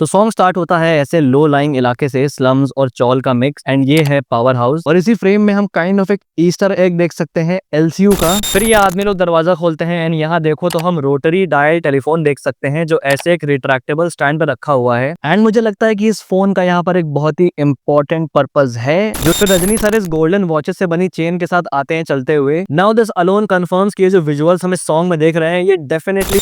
तो song start होता है ऐसे लो लाइंग इलाके से, स्लम्स और चौल का मिक्स, एंड ये है पावर हाउस। और इसी फ्रेम में हम काइंड ऑफ एक ईस्टर एग देख सकते हैं एलसीयू का। फिर ये आदमी लोग दरवाजा खोलते हैं एंड यहाँ देखो तो हम रोटरी डायल टेलीफोन देख सकते हैं जो ऐसे एक रिट्रैक्टेबल स्टैंड पर रखा हुआ है। एंड मुझे लगता है कि इस फोन का यहाँ पर एक बहुत ही इंपॉर्टेंट पर्पज है, जो फिर रजनी सर इस गोल्डन वॉचेस से बनी चेन के साथ आते हैं चलते हुए। नाउ दिस अलोन कंफर्म्स कि ये जो विजुअल्स हम इस सॉन्ग में देख रहे हैं ये डेफिनेटली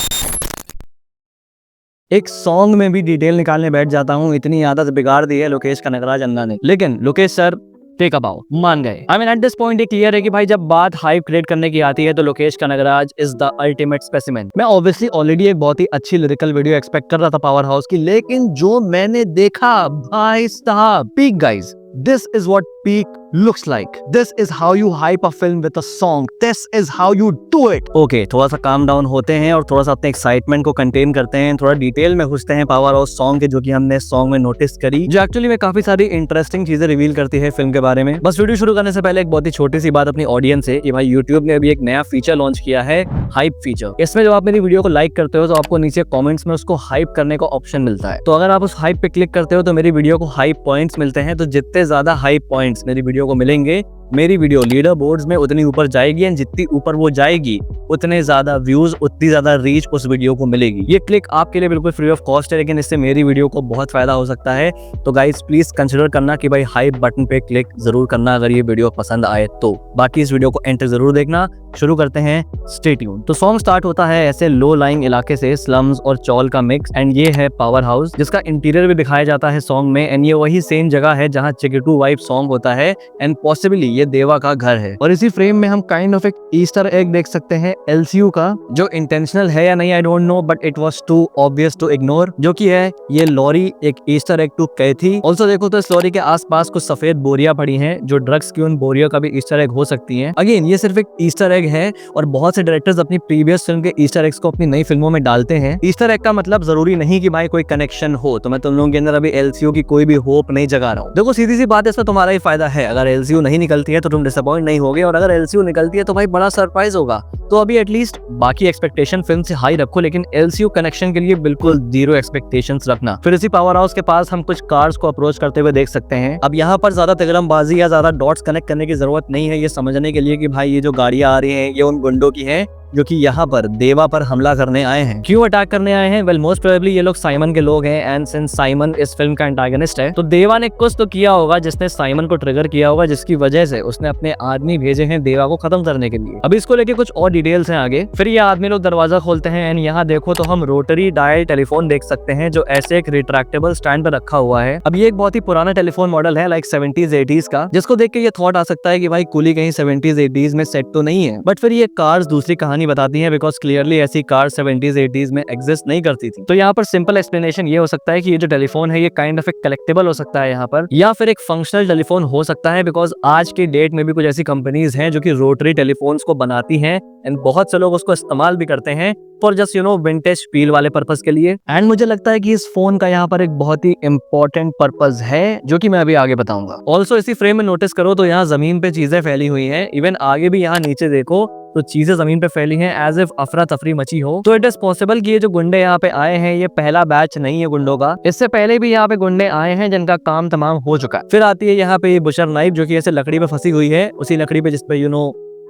एक सॉन्ग में भी डिटेल निकालने बैठ जाता हूँ, इतनी आदत बिगाड़ दी है लोकेश कनगराज अन्ना ने। लेकिन लोकेश सर टेक अ बाउ, मान गए। I mean at this point ये क्लियर है कि भाई जब बात हाइप क्रिएट करने की आती है तो Lokesh Kanagaraj is the ultimate specimen. मैं ऑब्वियसली ऑलरेडी एक बहुत ही अच्छी लिरिकल वीडियो एक्सपेक्ट कर रहा था पावर हाउस की, लेकिन जो मैंने देखा भाई साहब, peak guys, this is what peak looks like. This is how you hype a film with a song. This is how you do it. Okay, थोड़ा सा काम डाउन होते हैं और थोड़ा सा अपने एक्साइटमेंट को कंटेन करते हैं, थोड़ा डिटेल में घुसते हैं पावर हाउस सॉन्ग के, जो कि हमने सॉन्ग में नोटिस करी, जो एक्चुअली में काफी सारी इंटरेस्टिंग चीजें रिवील करती है फिल्म के बारे में। बस वीडियो शुरू करने से पहले एक बहुत ही छोटी सी बात अपनी ऑडियंस से कि भाई यूट्यूब ने अभी एक नया फीचर लॉन्च किया है, हाइप फीचर। इसमें जब आप मेरी वीडियो को लाइक करते हो तो आपको नीचे कॉमेंट्स में उसको हाइप करने का ऑप्शन मिलता है। तो अगर आप उस हाइप पे क्लिक करते हो तो मेरी वीडियो को हाइप पॉइंट्स मिलते हैं। तो जितने ज्यादा हाइप पॉइंट्स मेरी वीडियो को मिलेंगे, मेरी वीडियो लीडर बोर्ड्स में उतनी ऊपर जाएगी, एंड जितनी ऊपर वो जाएगी उतने ज्यादा व्यूज, उतनी ज्यादा रीच उस वीडियो को मिलेगी। ये क्लिक आपके लिए बिल्कुल फ्री ऑफ कॉस्ट है, लेकिन इससे मेरी वीडियो को बहुत फायदा हो सकता है। तो गाइस प्लीज कंसिडर करना कि भाई हाइप बटन पे क्लिक जरूर करना अगर ये वीडियो पसंद आए तो। बाकी इस वीडियो को एंड तक जरूर देखना। शुरू करते हैं, स्टे ट्यून्ड। तो सॉन्ग स्टार्ट होता है ऐसे लो लाइंग इलाके से, स्लम्स और चौल का मिक्स, एंड ये है पावर हाउस, जिसका इंटीरियर भी दिखाया जाता है सॉन्ग में। एंड ये वही सेम जगह है जहाँ चिकिटू वाइब सॉन्ग होता है, एंड पॉसिबली ये देवा का घर है। और इसी फ्रेम में हम काइंड ऑफ एक ईस्टर एग देख सकते हैं एलसीयू का, जो इंटेंशनल है या नहीं I don't know, but it was too obvious to ignore, जो कि है ये लॉरी एक Easter egg to Kaithi. Also देखो तो इस लॉरी के आसपास कुछ सफेद बोरियां पड़ी हैं, जो ड्रग्स की उन बोरियों का भी ईस्टर एग हो सकती हैं। अगेन ये सिर्फ एक ईस्टर एग है, और बहुत से डायरेक्टर्स अपनी प्रीवियस फिल्म के ईस्टर एग्स को अपनी नई फिल्मों में डालते हैं। ईस्टर एग का मतलब जरूरी नहीं कि भाई कोई कनेक्शन हो, तो मैं तुम लोगों के अंदर अभी एलसीयू की कोई भी होप नहीं जगा रहा हूँ। देखो सीधी सी बात है, इसमें तुम्हारा ही फायदा है। अगर एलसीयू नहीं निकलती है तो तुम डिसअपॉइंट नहीं होगे, और अगर एलसीयू निकलती है तो भाई बड़ा सरप्राइज होगा। तो अभी एटलीस्ट बाकी एक्सपेक्टेशन फिल्म से हाई रखो, लेकिन एलसीयू कनेक्शन के लिए बिल्कुल जीरो एक्सपेक्टेशंस रखना। फिर इसी पावर हाउस के पास हम कुछ कार्स को अप्रोच करते हुए देख सकते हैं। अब यहाँ पर ज्यादा तिगड़मबाजी या ज्यादा डॉट्स कनेक्ट करने की जरूरत नहीं है ये समझने के लिए कि भाई ये जो गाड़ियां आ रही हैं ये उन गुंडों की हैं जो कि यहाँ पर देवा पर हमला करने आए हैं। क्यों अटैक करने आए हैं? वेल मोस्ट प्रोबेबली ये लोग साइमन के लोग हैं, एंड सिंस साइमन इस फिल्म का एंटागनिस्ट है, तो देवा ने कुछ तो किया होगा जिसने साइमन को ट्रिगर किया होगा, जिसकी वजह से उसने अपने आदमी भेजे हैं देवा को खत्म करने के लिए। अभी इसको लेके कुछ और डिटेल्स हैं आगे। फिर ये आदमी लोग दरवाजा खोलते हैं एंड यहाँ देखो तो हम रोटरी डायल टेलीफोन देख सकते हैं जो ऐसे एक रिट्रैक्टेबल स्टैंड पर रखा हुआ है। अब ये एक बहुत ही पुराना टेलीफोन मॉडल है, लाइक 70s 80s का, जिसको देख के ये थॉट आ सकता है कि भाई कुली कहीं 70s 80s में सेट तो नहीं है। बट फिर ये कार्स दूसरी कहानी बताती है, बिकॉज क्लियरली ऐसी कार 70s 80s में एग्जिस्ट नहीं करती थी। तो यहाँ पर सिंपल एक्सप्लेनेशन ये हो सकता है कि ये जो टेलीफोन है ये काइंड ऑफ एक कलेक्टेबल हो सकता है यहाँ पर, या फिर एक फंक्शनल टेलीफोन हो सकता है, बिकॉज आज के डेट में भी कुछ ऐसी कंपनीज हैं जो कि रोटरी टेलीफोन्स को बनाती हैं, एंड बहुत से लोग उसको इस्तेमाल भी करते हैं फॉर जस्ट विंटेज फील वाले पर्पस के लिए। एंड मुझे लगता है कि इस फोन का यहाँ पर एक बहुत ही इंपॉर्टेंट पर्पस है, जो कि मैं अभी आगे बताऊंगा। ऑल्सो इसी फ्रेम में नोटिस करो तो यहाँ जमीन पे चीजें फैली हुई हैं, इवन आगे भी यहाँ नीचे देखो तो चीजें जमीन पे फैली हैं एज इफ अफरा तफरी मची हो। तो इट इज पॉसिबल कि ये जो गुंडे यहाँ पे आए हैं ये पहला बैच नहीं है गुंडों का, इससे पहले भी यहाँ पे गुंडे आए हैं जिनका काम तमाम हो चुका है। फिर आती है यहाँ पे ये बुशर नाइफ जो कि ऐसे लकड़ी पे फंसी हुई है, उसी लकड़ी पे जिसपे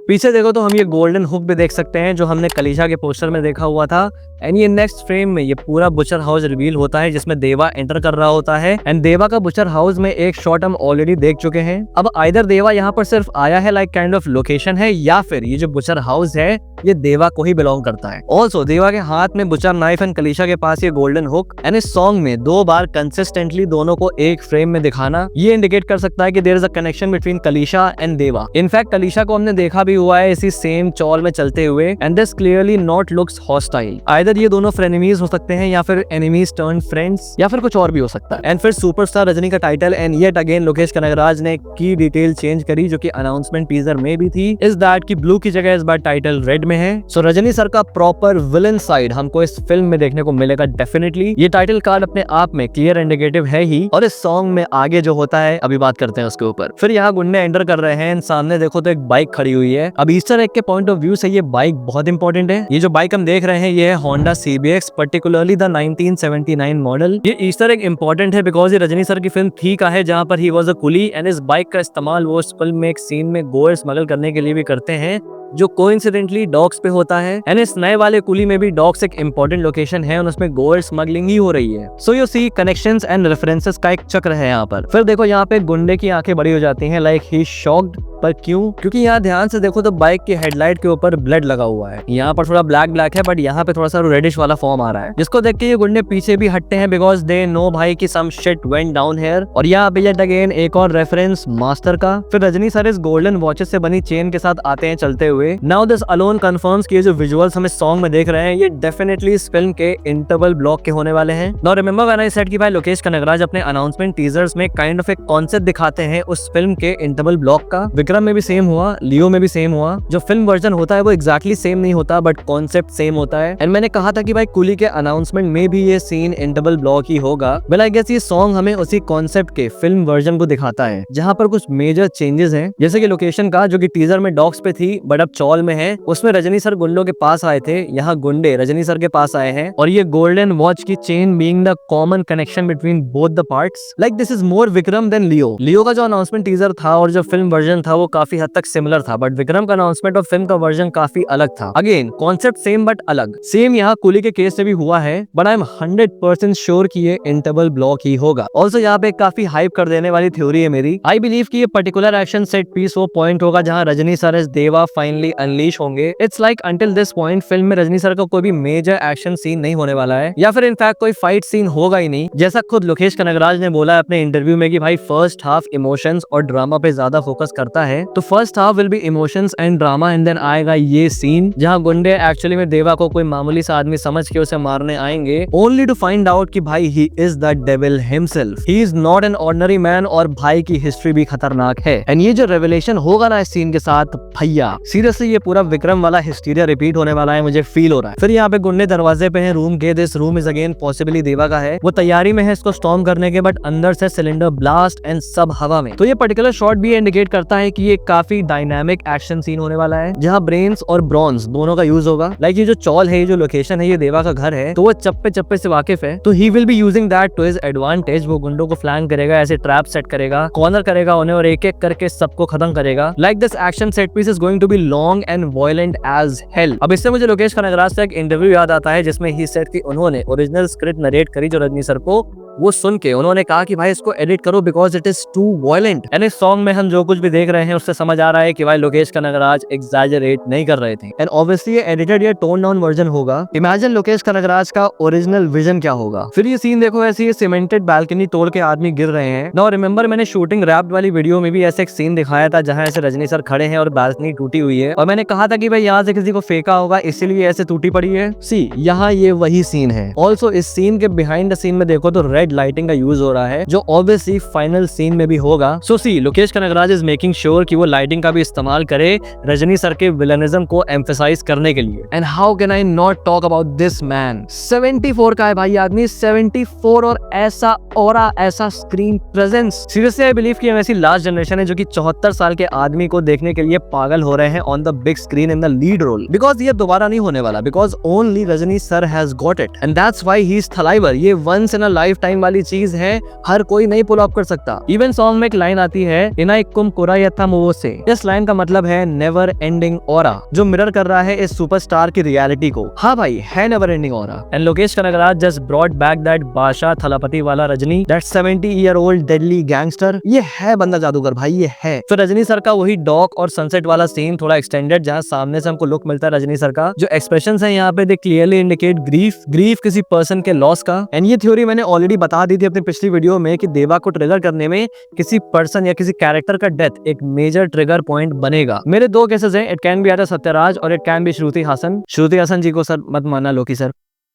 पीछे देखो तो हम ये गोल्डन हुक भी देख सकते हैं जो हमने कलीशा के पोस्टर में देखा हुआ था। एंड ये नेक्स्ट फ्रेम में ये पूरा बुचर हाउस रिवील होता है जिसमें देवा एंटर कर रहा होता है, एंड देवा का बुचर हाउस में एक शॉट हम ऑलरेडी देख चुके हैं। अब आइदर देवा यहाँ पर सिर्फ आया है लाइक काइंड ऑफ लोकेशन है, या फिर ये जो बुचर हाउस है ये देवा को ही बिलोंग करता है। ऑल्सो देवा के हाथ में बुचर नाइफ एंड कलीशा के पास ये गोल्डन हुक, एंड इस सॉन्ग में 2 बार कंसिस्टेंटली दोनों को एक फ्रेम में दिखाना ये इंडिकेट कर सकता है कि there is a connection between Kaleesha and Deva. In fact Kaleesha को हमने देखा भी हुआ है इसी सेम चौल में चलते हुए, and this clearly not looks hostile. Either ये दोनों फ्रेनेमीज हो सकते हैं, या फिर एनिमीज टर्न फ्रेंड्स, या फिर कुछ और भी हो सकता है। एंड फिर सुपरस्टार रजनी का title, and yet again Lokesh Kanagaraj ने की डिटेल चेंज करी जो कि अनाउंसमेंट टीजर में भी थी, इज दैट की ब्लू की जगह इस बार टाइटल रेड में है। सो रजनी सर का प्रॉपर विलन साइड हमको इस फिल्म में देखने को मिलेगा डेफिनेटली। ये टाइटल कार्ड अपने आप में क्लियर इंडिकेटिव है ही, और इस सॉन्ग में आगे जो होता है अभी बात करते हैं उसके ऊपर। फिर यहाँ गुंडे एंटर कर रहे हैं, सामने देखो तो एक बाइक खड़ी हुई है, अब ईस्टर एग के पॉइंट ऑफ व्यू से ये बाइक बहुत इंपॉर्टेंट है। ये जो बाइक हम देख रहे हैं ये है Honda CBX, particularly the 1979 model. ये ईस्टर एग इंपॉर्टेंट है बिकॉज ये रजनी सर की फिल्म थी का है जहां पर he was a coolie, and इस बाइक का इस्तेमाल वो उस फिल्म में एक सीन में गोल्ड स्मगल करने के लिए भी करते हैं जो कोइंसिडेंटली डॉग्स पे होता है। एंड इस नए वाले कुली में भी डॉग्स एक इंपॉर्टेंट लोकेशन है और उसमें गोल्ड स्मगलिंग ही हो रही है। So you see connections and references का एक चक्र है यहाँ पर। फिर देखो यहाँ पे गुंडे की आंखें बड़ी हो जाती हैं, लाइक ही शॉक्ड। पर क्यों? क्योंकि यहाँ ध्यान से देखो तो बाइक की हेडलाइट के ऊपर ब्लड लगा हुआ है। यहाँ पर थोड़ा ब्लैक ब्लैक है बट यहाँ पे थोड़ा सा रेडिश वाला फॉर्म आ रहा है, जिसको देख के ये गुंडे पीछे भी हटते हैं बिकॉज दे नो भाई की some shit went down here. और यहाँ पे yet अगेन एक और रेफरेंस मास्टर का। फिर रजनी सर इस गोल्डन वॉचेस से बनी चेन के साथ आते हैं चलते हुए। नाउ दिस अलोन कंफर्म्स कि ये जो विजुअल्स हम इस सॉन्ग में देख रहे हैं ये डेफिनेटली इस फिल्म के इंटरवल ब्लॉक के होने वाले हैं। Now remember when I said कि भाई लोकेश कनगराज अपने अनाउंसमेंट टीजर्स में काइंड ऑफ एक कॉन्सेप्ट दिखाते हैं उस फिल्म के इंटरवल ब्लॉक का। विक्रम में भी सेम हुआ, लियो में भी सेम हुआ। जो फिल्म वर्जन होता है वो एग्जैक्टली सेम नहीं होता बट कॉन्सेप्ट सेम होता है। एंड मैंने कहा था कि भाई कुली के अनाउंसमेंट में भी ये सीन इंटरवल ब्लॉक ही होगा। वेल आई गेस ये सॉन्ग हमें उसी कॉन्सेप्ट के फिल्म वर्जन को दिखाता है जहाँ पर कुछ मेजर चेंजेस हैं, जैसे कि लोकेशन का जो कि टीजर में डॉग्स पे थी बट अब चौल में है। उसमें रजनी सर गुंडों के पास आए थे, यहाँ गुंडे रजनी सर के पास आए हैं। और ये गोल्डन वॉच की chain being the common connection between both the parts, like this is more Vikram than Leo. Leo का जो अनाउंसमेंट टीजर था और जो फिल्म वर्जन था वो काफी हद तक सिमिलर था, बट विक्रम का अनाउंसमेंट और फिल्म का वर्जन काफी अलग था। अगेन कॉन्सेप्ट सेम बट अलग। सेम यहाँ कुली के केस से भी हुआ है बट आई एम 100% श्योर कि ये इंटरवल ब्लॉक ही होगा। ऑल्सो यहाँ पे काफी हाइप कर देने वाली थ्योरी है मेरी। आई बिलीव कि ये पर्टिकुलर एक्शन सेट पीस वो पॉइंट होगा जहाँ रजनी सर एज देवा फाइनली अनलीश होंगे। It's like until this point film में रजनी सर का कोई भी मेजर एक्शन सीन नहीं होने वाला है, या फिर इनफैक्ट कोई फाइट सीन होगा ही नहीं। जैसा खुद लोकेश कनगराज ने बोला है अपने इंटरव्यू में कि भाई फर्स्ट हाफ इमोशंस और ड्रामा पे ज्यादा फोकस करता है, तो first half will be emotions and drama and then आएगा ये सीन जहाँ गुंडे एक्चुअली में देवा को कोई मामूली सा आदमी समझ के उसे मारने आएंगे, ओनली टू फाइंड आउट कि भाई he is the devil himself, he is not an ordinary man और भाई की हिस्ट्री भी खतरनाक है। एंड ये जो रेवलेशन होगा ना इस सीन के साथ, भैया सीरियसली ये पूरा विक्रम वाला हिस्टीरिया रिपीट होने वाला है, मुझे फील हो रहा है। फिर यहाँ पे गुंडे दरवाजे पे हैं रूम के, this room is again possibly देवा का है। वो तैयारी में है इसको स्टॉर्म करने के, बट अंदर से सिलेंडर ब्लास्ट एंड सब हवा में। तो ये पर्टिकुलर शॉट भी इंडिकेट करता है कि ये काफी डायनामिक एक्शन सीन होने वाला है जहाँ ब्रेन्स और ब्रॉन्ज दोनों का यूज होगा। लाइक ये जो चौल है, ये जो लोकेशन है, ये देवा का घर है, तो वो चप्पे चप्पे से वाकिफ है, तो he will be using that to his advantage. वो गुंडों को फ्लैंक करेगा, ऐसे ट्रैप सेट करेगा, कॉर्नर करेगा उन्हें और एक एक करके सबको खत्म करेगा। Like this action set piece is going to be long and violent as hell. अब इससे मुझे लोकेश कनगराज से एक इंटरव्यू याद आता है जिसमें ही सेट की उन्होंने ओरिजिनल स्क्रिप्ट नरेट करी जो रजनी सर को, वो सुन के उन्होंने कहा कि भाई इसको एडिट करो because it is too violent. And इस सॉन्ग में हम जो कुछ भी देख रहे हैं उससे समझ आ रहा है कि भाई लोकेश कनगराज एग्जैजरेट नहीं कर रहे थे। एंड ऑब्वियसली ये एडिटेड या टोन डाउन वर्जन होगा। इमेजिन लोकेश कनगराज का ओरिजिनल विजन क्या होगा। फिर ये सीन देखो, ऐसी ये सीमेंटेड बैल्कनी तोड़ के आदमी गिर रहे हैं। नाउ रिमेंबर मैंने शूटिंग रैप्ड वाली वीडियो में भी ऐसे एक सीन दिखाया था जहां ऐसे रजनी सर खड़े हैं और बैल्कनी टूटी हुई है, और मैंने कहा था कि भाई यहाँ से किसी को फेंका होगा इसीलिए ऐसे टूटी पड़ी है। सी यहाँ ये वही सीन है। ऑल्सो इस सीन के बिहाइंड द सीन में देखो तो रेड लाइटिंग का यूज हो रहा है जो ऑब्वियसली फाइनल सीन में भी होगा। So see Lokesh Kanagaraj is making sure कि वो लाइटिंग का भी इस्तेमाल करे रजनी सर के विलनिज्म को एम्फसाइज करने के लिए। And how can I not talk about this man. 74 का है भाई आदमी, 74, और ऐसा ऑरा, ऐसा screen presence. Seriously I believe कि हम ऐसी लास्ट जनरेशन है जो कि 74 साल के आदमी को देखने के लिए पागल हो रहे हैं on the big screen in the lead role, because ये दोबारा नहीं होने वाला, because only Rajni sir has got it and that's why he is Thalaivar. ये once in a life time वाली चीज है, हर कोई नहीं पुल ऑफ कर सकता। इवन सॉन्ग में एक लाइन आती है, इनाइकुम कुरायथा मोवोसे। इस लाइन का मतलब है नेवर एंडिंग ऑरा, जो मिरर कर रहा है इस सुपरस्टार की रियलिटी को। हाँ भाई, है never ending aura. And Lokesh Kanagaraj just brought back that बादशाह थलापति वाला Rajni, that 70-year-old deadly gangster. ये है बंदा जादूगर भाई, ये है। तो रजनी सर का वही डॉक और सनसेट वाला सीन थोड़ा एक्सटेंडेड, जहाँ सामने से हमको लुक मिलता है रजनी सर का। जो एक्सप्रेशंस है यहाँ पे दे क्लियरली इंडिकेट ग्रीफ किसी पर्सन के लॉस का। एंड ये थ्योरी मैंने ऑलरेडी बता दी थी अपनी पिछली वीडियो में कि देवा को ट्रिगर करने में किसी पर्सन या किसी कैरेक्टर का डेथ एक मेजर ट्रिगर पॉइंट बनेगा। मेरे दो केसेस हैं, it can be either Sathyaraj और it can be Shruti Haasan. Shruti Haasan ji को सर मत मानना लोकी सर।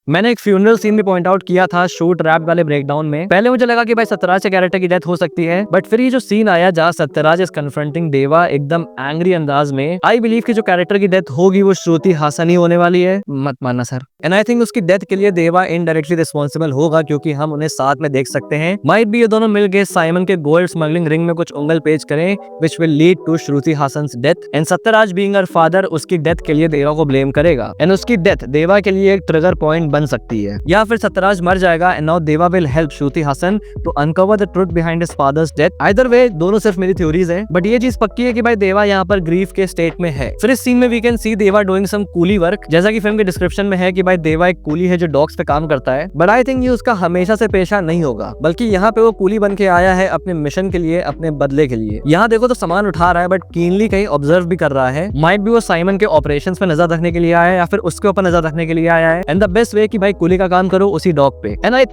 मैंने एक फ्यूनरल सीन भी पॉइंट आउट किया था शूट रैप वाले ब्रेकडाउन में। पहले मुझे लगा कि भाई सत्यराज के कैरेक्टर की डेथ हो सकती है, बट फिर ये जो सीन आया जहाँ सत्यराज इज कन्फ्रंटिंग देवा एकदम एंग्री अंदाज में, आई बिलीव कि जो कैरेक्टर की डेथ होगी वो श्रुति हासन ही होने वाली है। मत मानना सर। एंड आई थिंक उसकी डेथ के लिए देवा इनडायरेक्टली रिस्पॉन्सिबल होगा, क्योंकि हम उन्हें साथ में देख सकते हैं। माइट बी ये दोनों मिलकर साइमन के गोल्ड स्मगलिंग रिंग में कुछ उंगल पेच करें, which will lead to Shruti Haasan's death. And Sathyaraj being her father उसकी डेथ के लिए देवा को ब्लेम करेगा, एंड उसकी डेथ देवा के लिए एक ट्रिगर पॉइंट बन सकती है। या फिर सत्यराज मर जाएगा and now Deva will help Shruti Haasan to uncover the truth behind his father's death. Either way दोनों सिर्फ मेरी थ्योरीज हैं, बट ये चीज पक्की है कि भाई देवा यहाँ पर ग्रीफ के स्टेट में है। फिर इस सीन में वी कैन सी देवा डूइंग सम कूली वर्क, जैसा कि फिल्म के डिस्क्रिप्शन में है कि भाई देवा एक कूली है जो डॉग्स पे काम करता है। बट आई थिंक ये उसका हमेशा से पेशा नहीं होगा, बल्कि यहाँ पे वो कूली बन के आया है अपने मिशन के लिए, अपने बदले के लिए। यहाँ देखो तो सामान उठा रहा है बट कीनली कहीं ऑब्जर्व भी कर रहा है। माइट भी वो साइमन के ऑपरेशंस पे नजर रखने के लिए आया है या फिर उसके ऊपर नजर रखने के लिए आया है। एंड द बेस्ट वे कि भाई कूली का काम करो उसी डॉग पे। एंड आई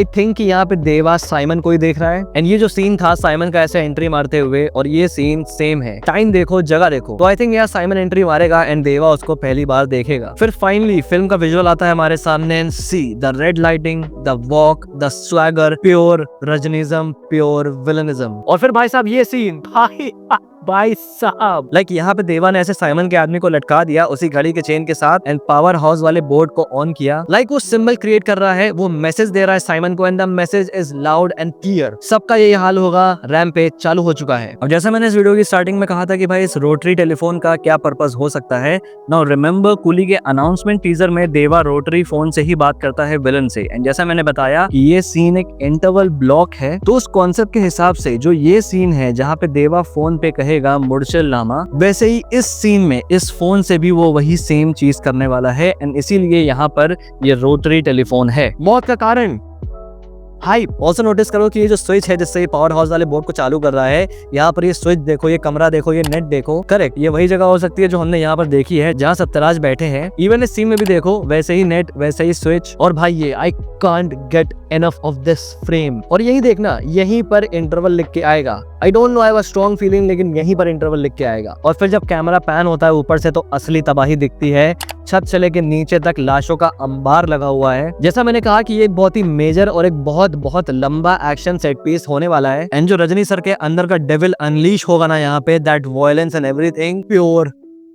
थिंक कि यहाँ पे देवा साइमन को ही देख रहा है। एंड ये जो सीन था साइमन का ऐसे एंट्री मारते हुए और ये सीन सेम है, टाइम देखो जगह देखो, तो आई थिंक यहाँ साइमन एंट्री मारेगा एंड देवा उसको पहली बार देखेगा। फिर फाइनली फिल्म का विजुअल आता है हमारे सामने and see the red lighting, the walk, the swagger, pure Rajinism, pure villainism. और फिर भाई साहब ये सीन भाई साहब लाइक यहाँ पे देवा ने ऐसे साइमन के आदमी को लटका दिया उसी घड़ी के चेन के साथ एंड पावर हाउस वाले बोर्ड को ऑन किया। लाइक वो सिंबल क्रिएट कर रहा है, वो मैसेज दे रहा है साइमन को and the message is loud and clear. सबका यही हाल होगा, रैम्पेज चालू हो चुका है। और जैसा मैंने इस वीडियो की स्टार्टिंग में कहा था कि भाई इस रोटरी टेलीफोन का क्या पर्पस हो सकता है। नाउ रिमेंबर कूली के अनाउंसमेंट टीजर में देवा रोटरी फोन से ही बात करता है विलन से। एंड जैसा मैंने बताया कि ये सीन एक इंटरवल ब्लॉक है, तो उस कॉन्सेप्ट के हिसाब से जो ये सीन है जहाँ पे देवा फोन पे कहेगा मुर्शिल नामा, वैसे ही इस सीन में इस फोन से भी वो वही सेम चीज करने वाला है। एंड इसीलिए यहाँ पर ये रोटरी टेलीफोन है। मौत का कारण हाइप। ऑल्सो नोटिस करो कि ये जो स्विच है जिससे ये पावर हाउस वाले बोर्ड को चालू कर रहा है, यहाँ पर ये स्विच देखो, ये कमरा देखो, ये नेट देखो, करेक्ट ये वही जगह हो सकती है जो हमने यहाँ पर देखी है जहाँ सत्यराज बैठे हैं। इवन इस सीन में भी देखो वैसे ही नेट, वैसे ही स्विच। और भाई ये I can't get enough of this frame. और यही देखना, यहीं पर इंटरवल लिख के आएगा। आई don't no, I have a strong feeling, लेकिन यहीं पर इंटरवल लिख के आएगा। और फिर जब कैमरा पैन होता है ऊपर से तो असली तबाही दिखती है। छत से लेके नीचे तक लाशों का अंबार लगा हुआ है। जैसा मैंने कहा कि ये एक बहुत ही मेजर और एक बहुत लंबा एक्शन सेट पीस होने वाला है। एंड जो रजनी सर के अंदर का डेविल अनलीश होगा ना यहाँ पे, that violence and everything pure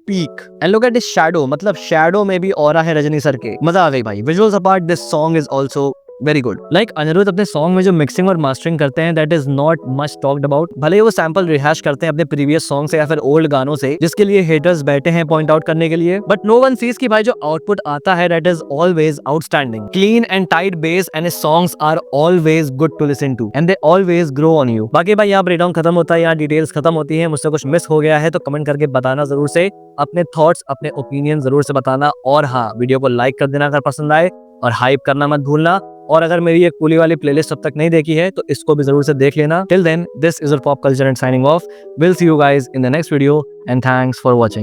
peak. And look at this shadow, मतलब शैडो में भी ऑरा है रजनी सर के। मजा आ गई भाई। Visuals apart, this song is also very good. Like Anirudh अपने सॉन्ग में जो मिक्सिंग और मास्टरिंग करते हैं that is not much talked about. भले वो सैंपल रिहैश करते हैं अपने प्रीवियस सॉन्ग से या फिर ओल्ड गानों से, जिसके लिए हेटर्स बैठे हैं पॉइंट आउट करने के लिए, बट नो वन सीज कि भाई जो आउटपुट आता है that is always outstanding. Clean and tight bass and his songs are always good to listen to and they always grow on you. बाकी भाई यहाँ ब्रेकडाउन खत्म होता है, यहाँ डिटेल्स खत्म होती है। मुझसे कुछ मिस हो गया है तो कमेंट करके बताना जरूर से, अपने थॉट्स अपने ओपिनियन जरूर से बताना। और हाँ, वीडियो को लाइक कर देना अगर पसंद आए और हाइप करना मत भूलना। और अगर मेरी एक कूली वाली प्लेलिस्ट अब तक नहीं देखी है तो इसको भी जरूर से देख लेना। Till then, this is your pop culture and signing off. Will see you guys in the next video and thanks for watching.